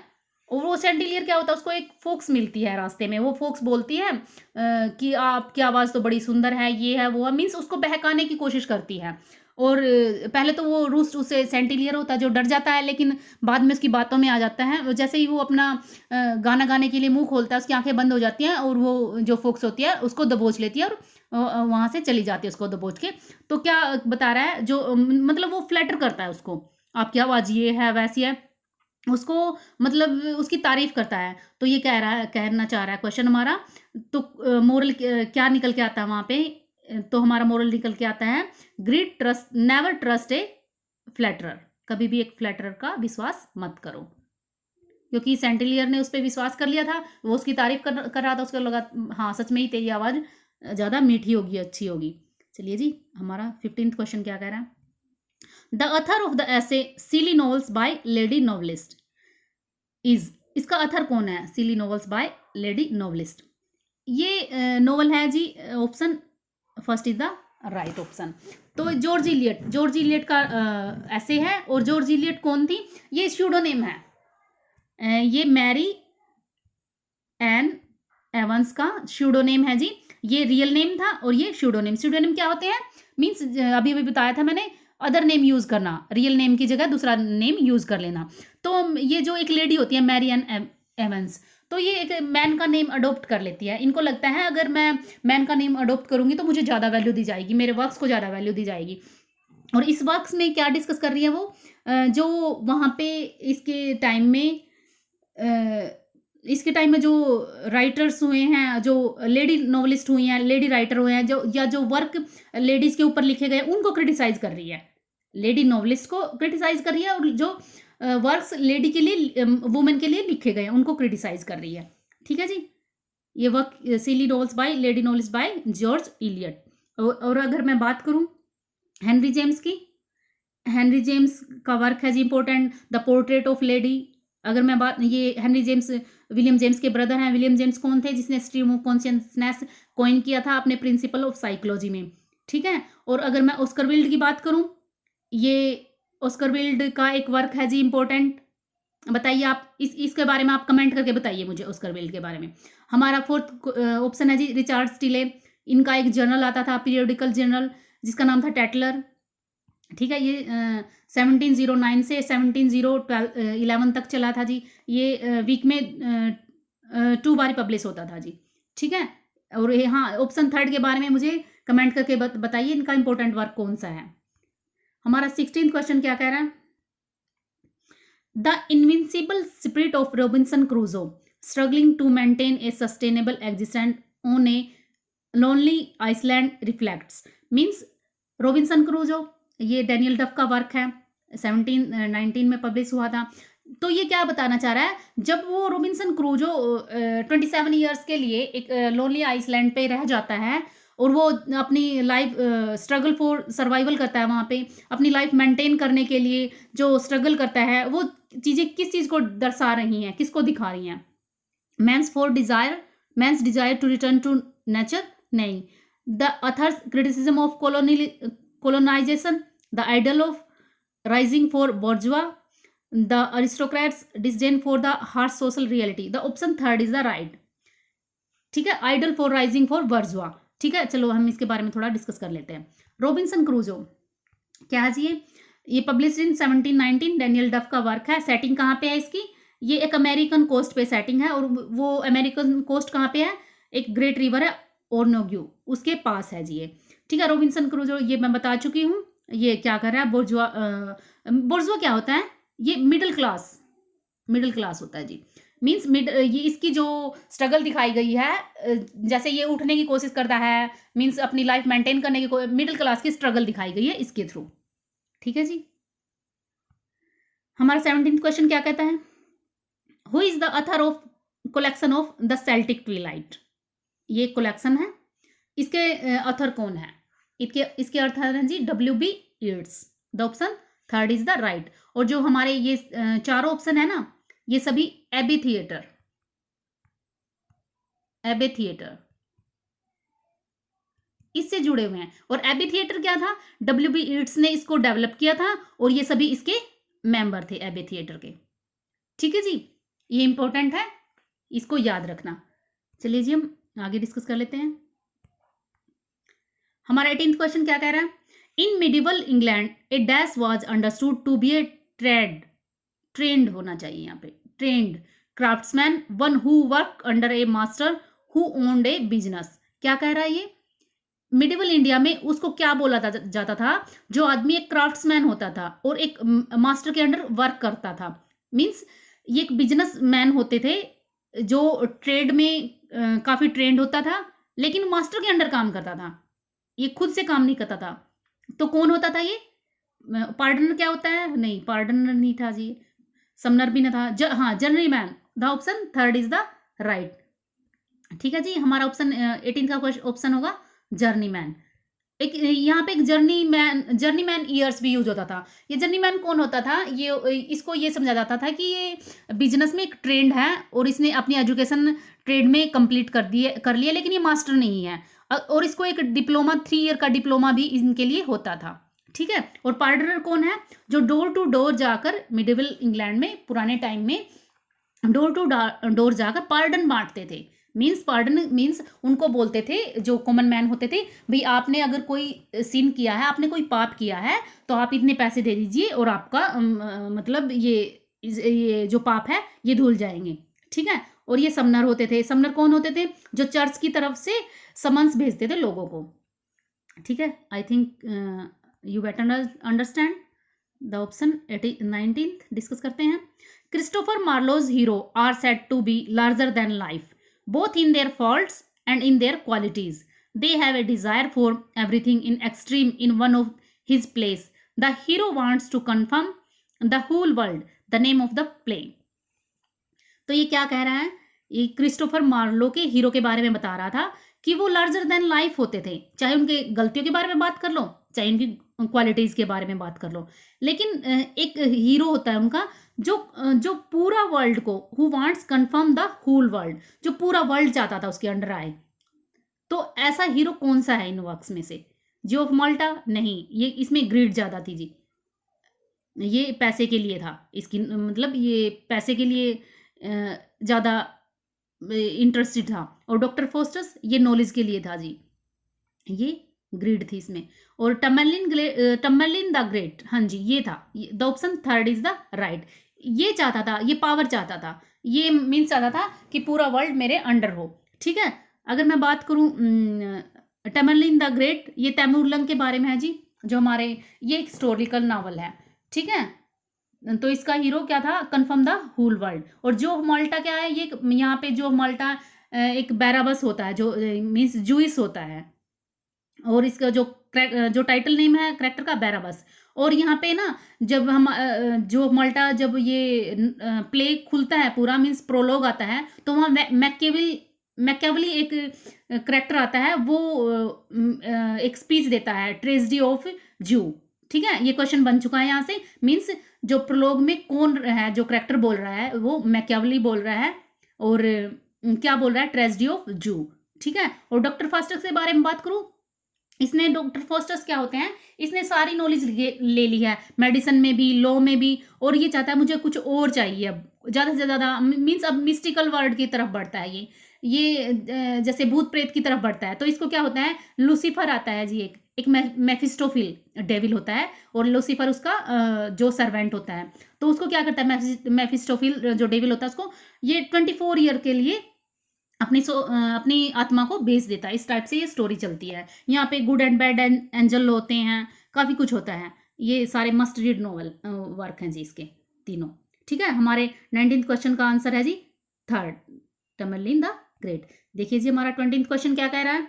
Speaker 1: और वो शैंटिलियर क्या होता है, उसको एक फोक्स मिलती है रास्ते में। वो फोक्स बोलती है कि आपकी आवाज़ तो बड़ी सुंदर है, ये है वो है, मीन्स उसको बहकाने की कोशिश करती है। और पहले तो वो रूस्ट उससे सेंटिलियर होता है जो डर जाता है, लेकिन बाद में उसकी बातों में आ जाता है। जैसे ही वो अपना गाना गाने के लिए मुंह खोलता है, उसकी आंखें बंद हो जाती हैं, और वो जो फोक्स होती है उसको दबोच लेती है, और वहाँ से चली जाती है उसको दबोच के। तो क्या बता रहा है, जो मतलब वो फ्लैटर करता है उसको, आपकी आवाज़ ये है वैसी है, उसको मतलब उसकी तारीफ करता है। तो ये कहना चाह रहा है क्वेश्चन हमारा। तो मोरल क्या निकल के आता है वहाँ पे? तो हमारा मोरल निकल के आता है, greet trust never trust a flatterer, कभी भी एक फ्लैटरर का विश्वास मत करो। क्योंकि सेंटिलियर ने उस पर विश्वास कर लिया था, वो उसकी तारीफ कर रहा था, उसको लगा हाँ सच में ही तेरी आवाज़ ज़्यादा मीठी होगी, अच्छी होगी। चलिए जी, हमारा 15th क्वेश्चन क्या कह रहा है? The Athar of the essay silly novels by lady novelist is, इसका अथर कौन है? Silly novels by lady novelist, ये नॉवल है जी, option first is the right option. तो जॉर्ज इलियट का ऐसे है। और जॉर्ज इलियट कौन थी? ये स्यूडोनेम है, ये मैरी एन एवंस का स्यूडोनेम है जी। ये रियल नेम था और ये स्यूडोनेम क्या होते हैं? मीन्स अभी अभी बताया था मैंने, अदर नेम यूज़ करना, रियल नेम की जगह दूसरा नेम यूज़ कर लेना। तो ये जो एक लेडी होती है मैरी एन एवंस, तो ये एक मैन का नेम अडोप्ट कर लेती है। इनको लगता है अगर मैं मैन का नेम अडोप्ट करूंगी तो मुझे ज़्यादा वैल्यू दी जाएगी, मेरे वर्क्स को ज़्यादा वैल्यू दी जाएगी। और इस वर्क्स में क्या डिस्कस कर रही है वो, जो वहाँ पे इसके टाइम में जो राइटर्स हुए हैं, जो लेडी नॉवलिस्ट हुई हैं, लेडी राइटर हुए हैं, जो वर्क लेडीज़ के ऊपर लिखे गए, उनको क्रिटिसाइज कर रही है। लेडी नॉवलिस्ट को क्रिटिसाइज कर रही है, और जो वर्क्स लेडी के लिए, वुमेन के लिए लिखे गए हैं, उनको क्रिटिसाइज कर रही है। ठीक है जी, ये work silly novels by lady novelist by George Eliot. और अगर मैं बात करूं हेनरी जेम्स की, हेनरी जेम्स का वर्क है जी important, the portrait of lady. अगर मैं बात, ये हेनरी जेम्स विलियम जेम्स के ब्रदर हैं। विलियम जेम्स कौन थे? जिसने स्ट्रीम ऑफ कॉन्शियसनेस कॉइन किया था अपने प्रिंसिपल ऑफ साइकोलॉजी में। ठीक है। और अगर मैं ऑस्कर विल्ड की बात करूं, ये ऑस्कर विल्ड का एक वर्क है जी इंपॉर्टेंट। बताइए आप इसके बारे में, आप कमेंट करके बताइए मुझे ऑस्कर विल्ड के बारे में। हमारा फोर्थ ऑप्शन है जी रिचार्ड स्टीले। इनका एक जर्नल आता था, पीरियोडिकल जर्नल, जिसका नाम था टैटलर। ठीक है, ये 1709 से 1711 तक चला था जी। ये वीक में 2 बार पब्लिश होता था जी। ठीक है। और ये हाँ, ऑप्शन थर्ड के बारे में मुझे कमेंट करके बताइए, इनका इंपॉर्टेंट वर्क कौन सा है। हमारा 16th क्वेश्चन क्या कह रहा है? The invincible spirit of Robinson Crusoe struggling to maintain a sustainable existence on a lonely island reflects means Robinson Crusoe, ये डैनियल डफ का वर्क है, 1719 में पब्लिश हुआ था। तो ये क्या बताना चाह रहा है, जब वो रॉबिन्सन क्रूजो 27 ईयर्स के लिए एक लोनली आइसलैंड पे रह जाता है और वो अपनी लाइफ स्ट्रगल फॉर सर्वाइवल करता है, वहाँ पे अपनी लाइफ मेंटेन करने के लिए जो स्ट्रगल करता है, वो चीज़ें किस चीज़ को दर्शा रही हैं, किसको दिखा रही हैं? Man's desire to return to nature? नहीं। The author's criticism of colonization, the ideal of rising for bourgeois, the aristocrats disdain for the harsh social reality. The option third is the right. ठीक है, idol for rising for बर्जुआ। ठीक है, चलो हम इसके बारे में थोड़ा डिस्कस कर लेते हैं। रॉबिन्सन क्रूजो क्या है जी? ये पब्लिश इन 1719, डैनियल डफ का वर्क है। सेटिंग कहाँ पे है इसकी? ये एक अमेरिकन कोस्ट पे सेटिंग है, और वो अमेरिकन कोस्ट कहाँ पे है? एक ग्रेट रिवर है ओरनोग्यू, उसके पास है जी ये। ठीक है, रॉबिन्सन क्रूजो ये मैं बता चुकी हूँ। ये क्या कर रहा है? बोर्जुआ क्या होता है? ये मिडिल क्लास होता है जी। मीन्स ये इसकी जो स्ट्रगल दिखाई गई है, जैसे ये उठने की कोशिश करता है, मीन्स अपनी लाइफ मेंटेन करने की, मिडिल क्लास की स्ट्रगल दिखाई गई है इसके थ्रू। ठीक है जी। हमारा 17th क्वेश्चन क्या कहता है? Who is the author of collection of the Celtic Twilight? ये कलेक्शन है, इसके ऑथर कौन है? इसके अर्थ है जी W.B. Yeats। The option third is the right. और जो हमारे ये चारों ऑप्शन है ना, ये सभी एबे थिएटर इससे जुड़े हुए हैं। और एबे थिएटर क्या था? W.B. Yeats ने इसको डेवलप किया था, और ये सभी इसके मेंबर थे एबे थिएटर के। ठीक है जी, ये इंपॉर्टेंट है, इसको याद रखना। चलिए जी, हम आगे डिस्कस कर लेते हैं। हमारा 18th क्वेश्चन क्या कह रहा है? In medieval England a dash was understood to be a trained होना चाहिए यहाँ पे, trained craftsman, one who work under a master who owned a business. क्या कह रहा है ये? मिडिवल इंडिया में उसको क्या बोला जाता था? जो आदमी एक क्राफ्ट्समैन होता था और एक मास्टर के अंडर वर्क करता था, मीन्स ये एक बिजनेस मैन होते थे जो ट्रेड में काफ़ी ट्रेंड होता था, लेकिन मास्टर के अंडर काम करता था, ये खुद से काम नहीं करता था। तो कौन होता था ये? पार्डनर क्या होता है? नहीं, पार्डनर नहीं था जी, समनर भी नहीं था। हाँ, journeyman. The option third is the right. ठीक है जी, हमारा ऑप्शन 18 का ऑप्शन होगा जर्नीमैन। एक यहाँ पे एक जर्नीमैन ईयर्स भी यूज होता था। ये जर्नीमैन कौन होता था? ये इसको ये समझा जाता था कि ये बिजनेस में एक ट्रेंड है और इसने अपनी एजुकेशन ट्रेड में कंप्लीट कर लिया, लेकिन ये मास्टर नहीं है, और इसको एक डिप्लोमा 3 ईयर का डिप्लोमा भी इनके लिए होता था। ठीक है, और पार्डनर कौन है? जो डोर टू डोर जाकर मिडिवल इंग्लैंड में पुराने टाइम में डोर टू डोर जाकर पार्डन बांटते थे। पार्डन मीन्स उनको बोलते थे, जो कॉमन मैन होते थे, भाई आपने अगर कोई सिन किया है, आपने कोई पाप किया है, तो आप इतने पैसे दे दीजिए और आपका मतलब ये जो पाप है ये धुल जाएंगे। ठीक है, और ये समनर होते थे। समनर कौन होते थे? जो चर्च की तरफ से समन्स भेजते थे लोगों को। ठीक है, I think you better understand the option 19th discuss करते हैं। Christopher Marlowe's hero are said to be larger than life, both in their faults and in their qualities. They have a desire for everything in extreme in one of his plays. The hero wants to confirm the whole world, the name of the play. तो ये क्या कह रहा है? ये Christopher Marlowe के hero के बारे में बता रहा था कि वो लार्जर देन लाइफ होते थे, चाहे उनके गलतियों के बारे में बात कर लो, चाहे उनकी क्वालिटीज के बारे में बात कर लो, लेकिन एक हीरो होता है उनका जो पूरा वर्ल्ड को, who wants confirm the whole world, जो पूरा वर्ल्ड चाहता था उसके अंडर आए। तो ऐसा हीरो कौन सा है इन वर्क्स में से? जियो ऑफ माल्टा? नहीं, ये इसमें ग्रीड ज्यादा थी जी, ये पैसे के लिए था, इसकी मतलब ये पैसे के लिए ज्यादा इंटरेस्टेड था। और डॉक्टर फोस्टस ये नॉलेज के लिए था जी, ये ग्रीड थी इसमें। और टमरलिन द ग्रेट, हाँ जी ये था। The option third is the right. ये चाहता था, ये पावर चाहता था, ये मीन्स चाहता था कि पूरा वर्ल्ड मेरे अंडर हो। ठीक है, अगर मैं बात करूं टमरलिन द ग्रेट, ये तैमूर लंग के बारे में है जी, जो हमारे ये एक हिस्टोरिकल नावल है। ठीक है, तो इसका हीरो क्या था, कन्फर्म द होल वर्ल्ड। और जो माल्टा क्या है, ये यहाँ पे जो माल्टा एक बैराबस होता है, जो मीन्स जूइस होता है, और इसका जो टाइटल नेम है करेक्टर का, बैराबस। और यहाँ पे ना जब हम जो माल्टा जब ये प्ले खुलता है पूरा, मीन्स प्रोलॉग आता है, तो वहाँ मैकेवली एक करेक्टर आता है, वो एक स्पीच देता है, ट्रेजेडी ऑफ जू। ठीक है, ये क्वेश्चन बन चुका है यहाँ से। मीन्स जो प्रोलॉग में कौन है, जो करेक्टर बोल रहा है वो मैकेवली बोल रहा है, और क्या बोल रहा है, ट्रेजेडी ऑफ जू। ठीक है, और डॉक्टर फास्टस के बारे में बात करूँ, इसने डॉक्टर फास्टस क्या होते हैं, इसने सारी नॉलेज ले ली है, मेडिसिन में भी, लॉ में भी, और ये चाहता है मुझे कुछ और चाहिए अब, ज़्यादा से ज़्यादा। मीन्स अब मिस्टिकल वर्ड की तरफ बढ़ता है ये जैसे भूत प्रेत की तरफ बढ़ता है। तो इसको क्या होता है, लूसीफर आता है जी, एक मेफिस्टोफिल डेविल होता है, और लूसीफर उसका जो सर्वेंट होता है। तो उसको क्या करता है, मेफिस्टोफिल जो डेविल होता है, उसको ये 24 ईयर के लिए अपनी आत्मा को बेच देता है। इस टाइप से ये स्टोरी चलती है। यहाँ पे गुड एंड बैड एंजल होते हैं, काफ़ी कुछ होता है। ये सारे मस्ट रीड नॉवल वर्क हैं जी इसके तीनों। ठीक है, हमारे 19th क्वेश्चन का आंसर है जी थर्ड, टमरलिन द ग्रेट। देखिए जी हमारा 20th क्वेश्चन क्या कह रहा है,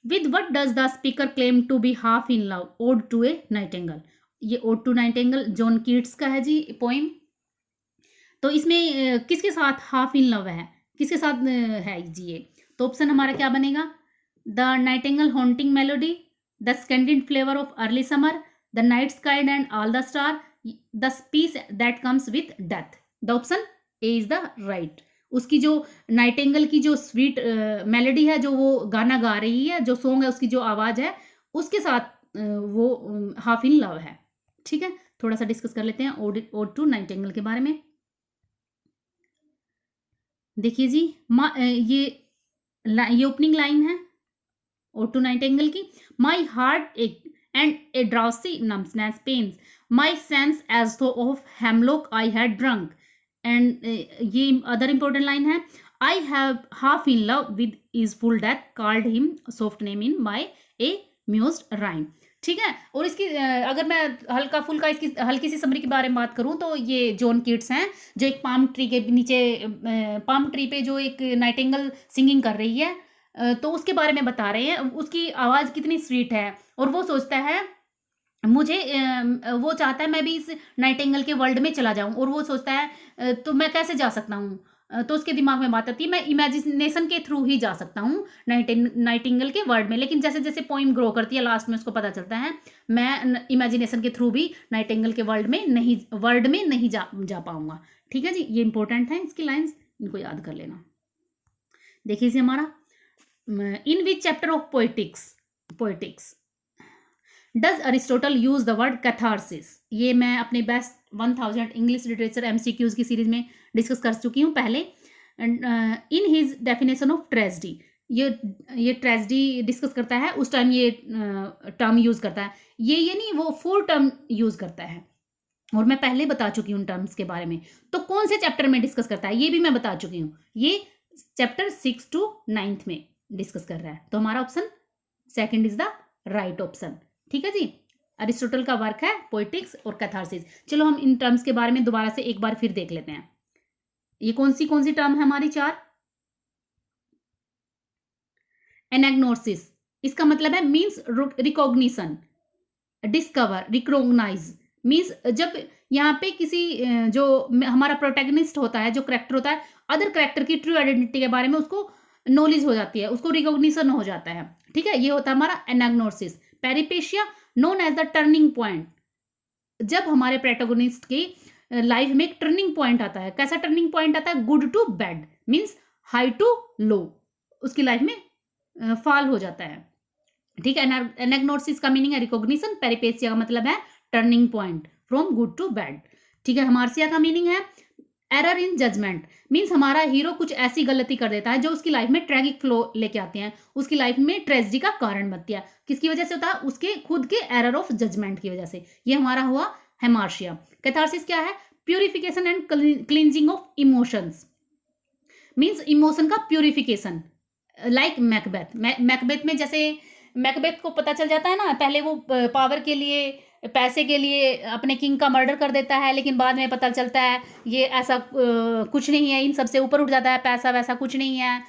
Speaker 1: with what does the speaker claim to be half in love, ode to a nightingale. ये ode to nightingale John Keats का है जी पोइम। तो इसमें किसके साथ हाफ इन लव है, किसके साथ है जी ये, तो ऑप्शन हमारा क्या बनेगा, the nightingale haunting melody, the scented flavour of early summer, the night sky and all the star, the peace that comes with death. The option A is the right. उसकी जो नाइटिंगेल की जो sweet melody है, जो वो गाना गा रही है, जो सॉन्ग है, उसकी जो आवाज़ है, उसके साथ वो हाफ इन लव है। ठीक है, थोड़ा सा डिस्कस कर लेते हैं ओड टू नाइटिंगेल के बारे में। देखिए जी ये ओपनिंग लाइन है ओड टू नाइटिंगेल की, my heart and a drowsy numbness pains my sense as though of hemlock I had drunk. And ये अदर इंपॉर्टेंट लाइन है, I have half in love with easeful death called him soft name in my a mused rhyme. ठीक है, और इसकी अगर मैं हल्का फुल्का इसकी हल्की सी समरी के बारे में बात करूं, तो ये जॉन कीट्स हैं, जो एक पाम ट्री के नीचे, पाम ट्री पे जो एक नाइटिंगेल सिंगिंग कर रही है, तो उसके बारे में बता रहे हैं, उसकी आवाज़ कितनी स्वीट है, और वो सोचता है मुझे वो चाहता है मैं भी इस नाइटिंगेल के वर्ल्ड में चला जाऊं, और वो सोचता है तो मैं कैसे जा सकता हूँ, तो उसके दिमाग में बात आती है, मैं इमेजिनेशन के थ्रू ही जा सकता हूँ नाइटिंगेल के वर्ल्ड में। लेकिन जैसे जैसे पोइम ग्रो करती है, लास्ट में उसको पता चलता है मैं इमेजिनेशन के थ्रू भी नाइटिंगेल के वर्ल्ड में नहीं जा पाऊंगा। ठीक है जी, ये इंपॉर्टेंट है इसकी लाइन्स, इनको याद कर लेना। देखिए इसे हमारा in which chapter of poetics does Aristotle use the word catharsis. ये मैं अपने बेस्ट 1000 इंग्लिश लिटरेचर MCQs की सीरीज में डिस्कस कर चुकी हूँ पहले। In his definition of tragedy, ये ट्रेजेडी डिस्कस करता है, उस टाइम ये टर्म यूज़ करता है। ये नहीं, वो 4 टर्म यूज़ करता है, और मैं पहले बता चुकी हूँ टर्म्स के बारे में। तो कौन से चैप्टर में डिस्कस करता है ये भी मैं बता चुकी हूँ, ये चैप्टर 6 to 9 में डिस्कस कर रहा है। तो हमारा option second is the right option. ठीक है जी, अरिस्टोटल का वर्क है पोएटिक्स और कैथारसिस। चलो हम इन टर्म्स के बारे में दोबारा से एक बार फिर देख लेते हैं। ये कौन सी टर्म है हमारी 4, एनाग्नोसिस, इसका मतलब है means recognition, discover, recognise, means जब यहाँ पे किसी जो हमारा प्रोटैगनिस्ट होता है, जो करेक्टर होता है, अदर करेक्टर की ट्रू आइडेंटिटी के बारे में उसको नॉलेज हो जाती है, उसको रिकॉग्निशन हो जाता है। ठीक है, ये होता है हमारा anagnorisis. Peripeteia known as the turning point, जब हमारे प्रोटैगनिस्ट की लाइफ में एक टर्निंग पॉइंट आता है। कैसा टर्निंग पॉइंट आता है, good to bad, means high to low, उसकी लाइफ में फॉल हो जाता है। ठीक है, एनाग्नोसिस का मीनिंग है रिकॉग्निशन, पेरिपेशिया का मतलब है turning point from good to bad. ठीक है, हमार्सिया का मीनिंग है एरर इन जजमेंट, मीन्स हमारा हीरो कुछ ऐसी गलती कर देता है जो उसकी लाइफ में ट्रैगिक फ्लो लेके आते हैं, उसकी लाइफ में ट्रेजेडी का कारण बनती है। किसकी वजह से होता है, उसके खुद के एरर ऑफ जजमेंट की वजह से। ये हमारा हुआ हेमार्शिया। कैथारसिस क्या है, purification and cleansing of emotions, means emotion का प्यूरिफिकेशन। लाइक मैकबेथ में जैसे मैकबेथ को पता चल जाता है ना, पहले वो पावर के लिए पैसे के लिए अपने किंग का मर्डर कर देता है, लेकिन बाद में पता चलता है ये ऐसा कुछ नहीं है, इन सबसे ऊपर उठ जाता है, पैसा वैसा कुछ नहीं है,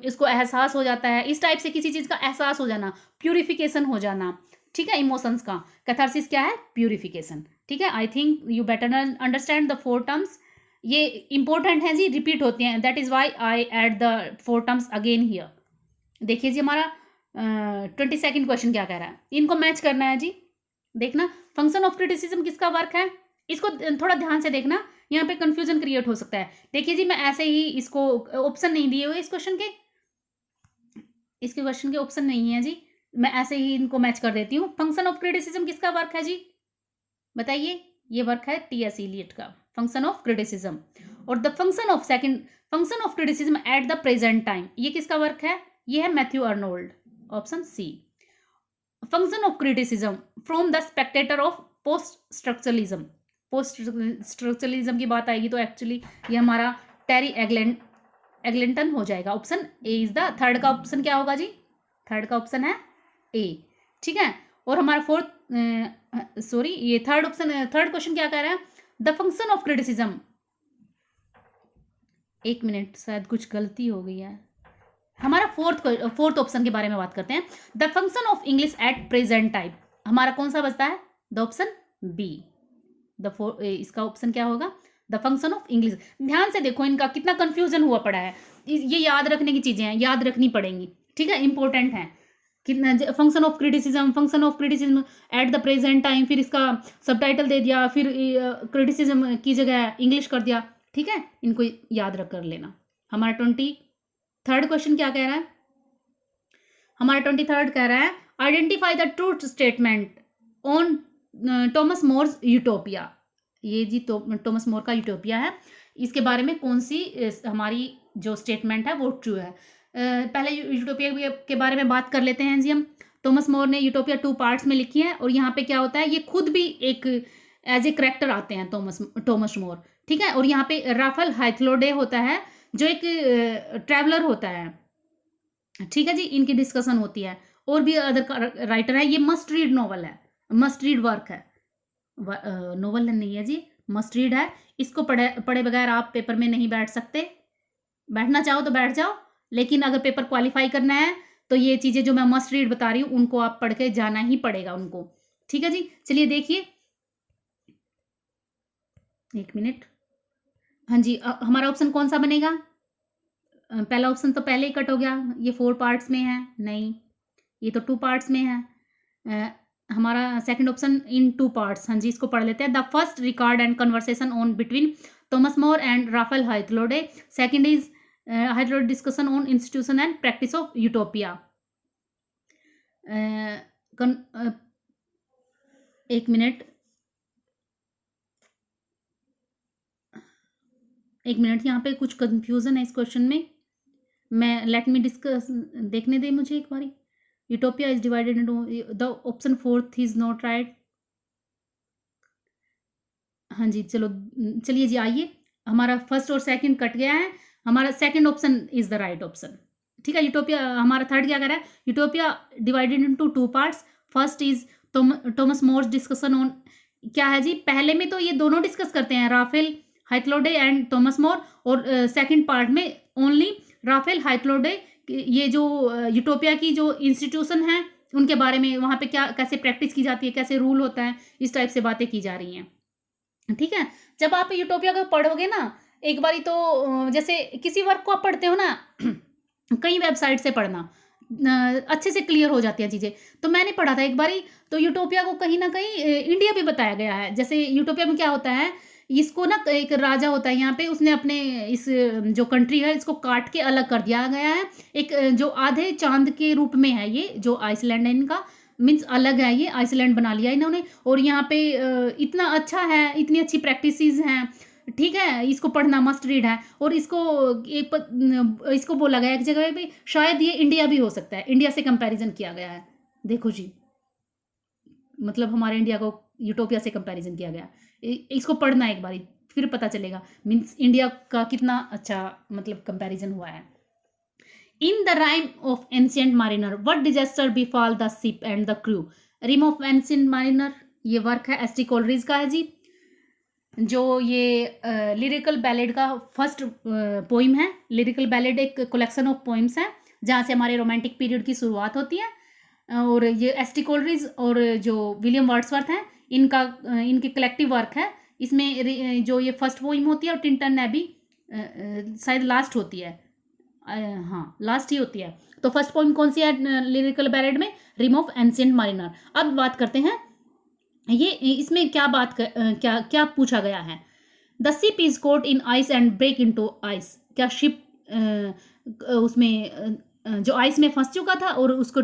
Speaker 1: इसको एहसास हो जाता है। इस टाइप से किसी चीज़ का एहसास हो जाना, प्यूरिफिकेशन हो जाना, ठीक है, इमोशंस का। कैथारसिस क्या है? प्यूरिफिकेशन, ठीक है। I think you better understand the 4 terms. ये इंपॉर्टेंट है जी, रिपीट होते हैं, that is why I add the 4 terms again here. देखिए जी हमारा 22nd क्वेश्चन क्या कह रहा है, इनको मैच करना है जी। देखना, फंक्शन ऑफ क्रिटिसिज्म किसका वर्क है, इसको थोड़ा ध्यान से देखना, यहाँ पे कंफ्यूजन क्रिएट हो सकता है। देखिए जी, मैं ऐसे ही इसको ऑप्शन नहीं दिए हुए इस क्वेश्चन के, इसके क्वेश्चन के ऑप्शन नहीं है जी, मैं ऐसे ही इनको मैच कर देती हूँ। फंक्शन ऑफ क्रिटिसिज्म किसका वर्क है जी, बताइए। ये वर्क है टी.एस. इलियट का, फंक्शन ऑफ क्रिटिसिज्म। और the function of second, function of criticism at the present time, ये किसका वर्क है? ये है Matthew Arnold, option C. Function of criticism from the spectator of post structuralism, post structuralism की बात आएगी तो एक्चुअली ये हमारा टेरी एग्लिंटन हो जाएगा, option A is the. Third का ऑप्शन क्या होगा जी? थर्ड का ऑप्शन है ए, ठीक है। और हमारा ये थर्ड ऑप्शन, थर्ड क्वेश्चन क्या कह रहा है? द फंक्शन ऑफ क्रिटिसिज्म, एक मिनट, शायद कुछ गलती हो गई है। हमारा फोर्थ ऑप्शन के बारे में बात करते हैं। The function of English at present time, हमारा कौन सा बचता है? The option B. इसका ऑप्शन क्या होगा? The function of English. ध्यान से देखो, इनका कितना कंफ्यूजन हुआ पड़ा है, ये याद रखने की चीजें हैं, याद रखनी पड़ेंगी, ठीक है, इंपॉर्टेंट है। कितना function of criticism, function of criticism at the present time, फिर इसका सबटाइटल दे दिया, फिर क्रिटिसिज्म की जगह इंग्लिश कर दिया, ठीक है, इनको याद रख कर लेना। हमारा 23rd क्वेश्चन क्या कह रहा है? हमारा 23rd कह रहा है, identify the truth statement on Thomas More's Utopia. ये जी टॉमस मोर का यूटोपिया है, इसके बारे में कौन सी हमारी जो स्टेटमेंट है वो ट्रू है। पहले यूटोपिया के बारे में बात कर लेते हैं जी हम। टॉमस मोर ने यूटोपिया 2 पार्ट्स में लिखी है, और यहाँ पे क्या होता है, ये खुद भी एक एज ए करेक्टर आते हैं टॉमस मोर, ठीक है। और यहाँ पे राफेल हाइथलोडे होता है, जो एक ट्रैवलर होता है, ठीक है जी, इनकी डिस्कशन होती है। और भी अदर राइटर है, ये मस्ट रीड नॉवल है, मस्ट रीड वर्क है, नॉवल नहीं है जी, मस्ट रीड है। इसको पढ़े बगैर आप पेपर में नहीं बैठ सकते, बैठना चाहो तो बैठ जाओ, लेकिन अगर पेपर क्वालिफाई करना है तो ये चीज़ें जो मैं मस्ट रीड बता रही हूँ उनको आप पढ़ के जाना ही पड़ेगा उनको, ठीक है जी। चलिए देखिए, एक मिनट, हाँ जी, हमारा ऑप्शन कौन सा बनेगा? पहला ऑप्शन तो पहले ही कट हो गया, ये 4 पार्ट्स में है, नहीं, ये तो 2 पार्ट्स में है। हमारा सेकंड ऑप्शन इन 2 पार्ट्स, हाँ जी, इसको पढ़ लेते हैं। The first record and conversation on between Thomas More and Raphael Hythloday, second is Hythloday discussion on institution and practice of Utopia. एक मिनट, यहाँ पे कुछ कंफ्यूजन है इस क्वेश्चन में, मैं लेट मी डिस्कस, देखने दे मुझे एक बारी। Utopia is divided into, the option 4th is not right. हाँ जी, चलिए जी, आइए, हमारा फर्स्ट और सेकंड कट गया है, हमारा second option is the right option, ठीक है। यूटोपिया, हमारा थर्ड क्या कर रहा है? Utopia divided into 2 parts, first is Thomas More's discussion on, क्या है जी, पहले में तो ये दोनों डिस्कस करते हैं, राफेल हाइथलोडे एंड टॉमस मोर, और सेकंड पार्ट में ओनली राफेल हाइथलोडे, ये जो यूटोपिया की जो इंस्टीट्यूशन है उनके बारे में, वहाँ पे क्या कैसे प्रैक्टिस की जाती है, कैसे रूल होता है, इस टाइप से बातें की जा रही हैं, ठीक है। जब आप यूटोपिया को पढ़ोगे ना एक बारी, तो जैसे किसी वर्क को आप पढ़ते हो ना कई वेबसाइट से पढ़ना, अच्छे से क्लियर हो जाती हैं चीज़ें। तो मैंने पढ़ा था एक बारी, तो यूटोपिया को कहीं ना कहीं इंडिया भी बताया गया है। जैसे यूटोपिया में क्या होता है, इसको ना एक राजा होता है यहाँ पे, उसने अपने इस जो कंट्री है इसको काट के अलग कर दिया गया है, एक जो आधे चांद के रूप में है, ये जो आइसलैंड है इनका, मीन्स अलग है, ये आइसलैंड बना लिया इन्होंने। और यहाँ पे इतना अच्छा है, इतनी अच्छी प्रैक्टिसेस हैं, ठीक है, इसको पढ़ना मस्ट रीड है। और इसको बोला गया एक जगह पे, शायद ये इंडिया भी हो सकता है, इंडिया से कंपैरिजन किया गया है, देखो जी, मतलब हमारे इंडिया को यूटोपिया से कंपैरिजन किया गया। इसको पढ़ना एक बारी, फिर पता चलेगा मीन्स इंडिया का कितना अच्छा मतलब कंपैरिजन हुआ है। In the rime of ancient mariner what disaster befall the ship and the crew, rime of ancient mariner, ये वर्क है एस टी कोलरिज का है जी, जो ये लिरिकल बैलेड का फर्स्ट पोइम है। लिरिकल बैलेड एक कलेक्शन ऑफ पोइम्स है जहाँ से हमारे रोमांटिक पीरियड की शुरुआत होती है। और ये एस टी कोलरिज और जो विलियम वर्ड्सवर्थ हैं, इनकी कलेक्टिव वर्क है। इसमें जो ये फर्स्ट पोइम होती है और टिंटन नेबी शायद लास्ट होती है, हाँ लास्ट ही होती है। तो फर्स्ट पोइम कौन सी है लिरिकल बैलेड में? Rime of ancient mariner. अब बात करते हैं ये इसमें क्या क्या पूछा गया है। The ship is caught in ice and break into ice. क्या शिप उसमें जो आइस में फंस चुका था और उसको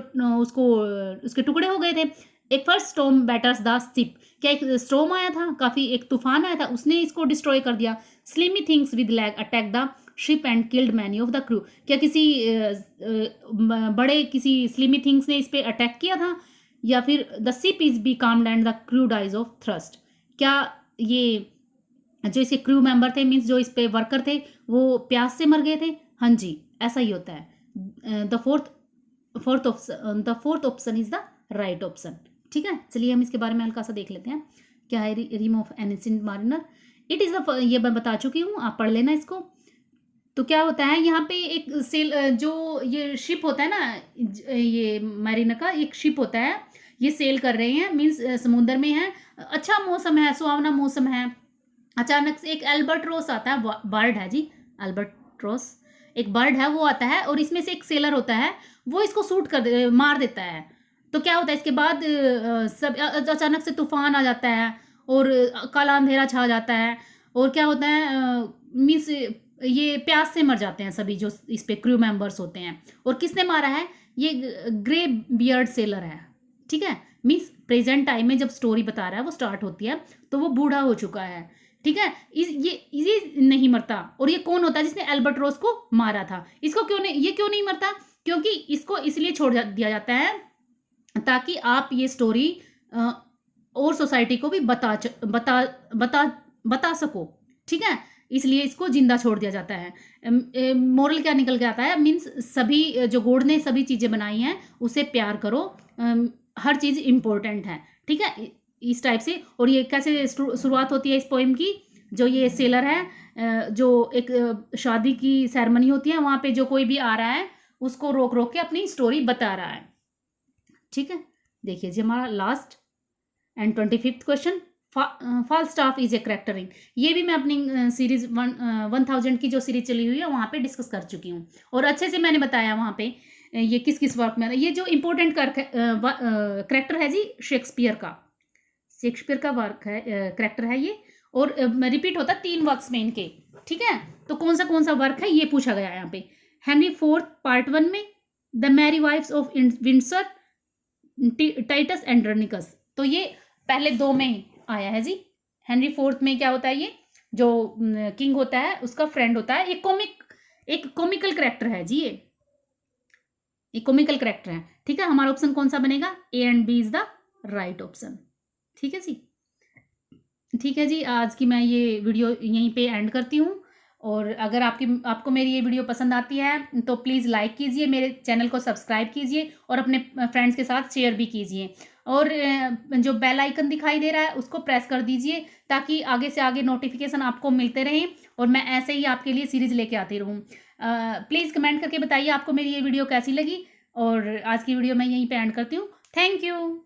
Speaker 1: उसके टुकड़े हो गए थे। एक first storm batters the ship. क्या एक स्टॉर्म आया था, काफ़ी एक तूफान आया था, उसने इसको डिस्ट्रॉय कर दिया। Slimy things with lag attack the ship and killed many of the crew. क्या किसी बड़े किसी स्लिमी थिंग्स ने इस पर अटैक किया था, या फिर the ship is becalmed and the crew dies of thirst. क्या ये जो इसके क्रू मेंबर थे, मीन्स जो इस पे वर्कर थे, वो प्यास से मर गए थे? हाँ जी, ऐसा ही होता है। The fourth option is the right option. ठीक है, चलिए हम इसके बारे में हल्का सा देख लेते हैं क्या है rime of ancient mariner. It is ये मैं बता चुकी हूँ, आप पढ़ लेना इसको। तो क्या होता है यहाँ पे एक सेल, जो ये शिप होता है ना, ये मैरिनर का एक शिप होता है, ये सेल कर रहे हैं, मीन्स समुद्र में है, अच्छा मौसम है, सुहावना मौसम है। अचानक से एक एल्बर्ट्रोस आता है, बर्ड है जी, एल्बर्ट्रोस एक बर्ड है, वो आता है और इसमें से एक सेलर होता है, वो इसको मार देता है। तो क्या होता है इसके बाद सब अचानक से तूफान आ जाता है और काला अंधेरा छा जाता है। और क्या होता है, मीन्स ये प्यास से मर जाते हैं सभी जो इस पे क्रू मेंबर्स होते हैं। और किसने मारा है? ये ग्रे बियर्ड सेलर है। ठीक है, मीन्स प्रेजेंट टाइम में जब स्टोरी बता रहा है, वो स्टार्ट होती है तो वो बूढ़ा हो चुका है। ठीक है, ये नहीं मरता। और ये कौन होता है जिसने एल्बर्ट्रोस को मारा था? इसको क्यों नहीं मरता? क्योंकि इसको इसलिए छोड़ दिया जाता है ताकि आप ये स्टोरी और सोसाइटी को भी बता सको। ठीक है, इसलिए इसको जिंदा छोड़ दिया जाता है। मोरल क्या निकल के आता है? मीन्स सभी जो गॉड ने सभी चीज़ें बनाई हैं उसे प्यार करो, हर चीज़ इम्पोर्टेंट है। ठीक है, इस टाइप से। और ये कैसे शुरुआत होती है इस पोइम की? जो ये सेलर है, जो एक शादी की सेरेमनी होती है, वहाँ पे जो कोई भी आ रहा है उसको रोक रोक के अपनी स्टोरी बता रहा है। ठीक है, देखिए जी हमारा last and 25th question, Falstaff is a character in. ये भी मैं अपनी सीरीज 1000 की जो सीरीज चली हुई है वहाँ पे डिस्कस कर चुकी हूँ और अच्छे से मैंने बताया वहाँ पे ये किस किस वर्क में। ये जो इम्पोर्टेंट करेक्टर है जी शेक्सपियर का वर्क है, करेक्टर है ये। और रिपीट होता है 3 वर्क्स में इनके। ठीक है, तो कौन सा वर्क है ये पूछा गया है यहाँ पे। हेनरी IV पार्ट 1 में, the Merry Wives of Windsor, Titus and Andronicus. तो ये पहले 2 में आया है जी। हेनरी IV में क्या होता है, ये जो किंग होता है उसका फ्रेंड होता है, एक कॉमिकल करेक्टर है जी, ये कॉमिकल करेक्टर है। ठीक है, हमारा ऑप्शन कौन सा बनेगा? A and B is the right option. ठीक है जी, ठीक है जी, आज की मैं ये वीडियो यहीं पे एंड करती हूँ। और अगर आपको मेरी ये वीडियो पसंद आती है तो प्लीज़ लाइक कीजिए, मेरे चैनल को सब्सक्राइब कीजिए और अपने फ्रेंड्स के साथ शेयर भी कीजिए। और जो बेल आइकन दिखाई दे रहा है उसको प्रेस कर दीजिए ताकि आगे से आगे नोटिफिकेशन आपको मिलते रहें और मैं ऐसे ही आपके लिए सीरीज़ लेके आती रहूँ। प्लीज़ कमेंट करके बताइए आपको मेरी ये वीडियो कैसी लगी। और आज की वीडियो मैं यहीं पे एंड करती हूँ। Thank you.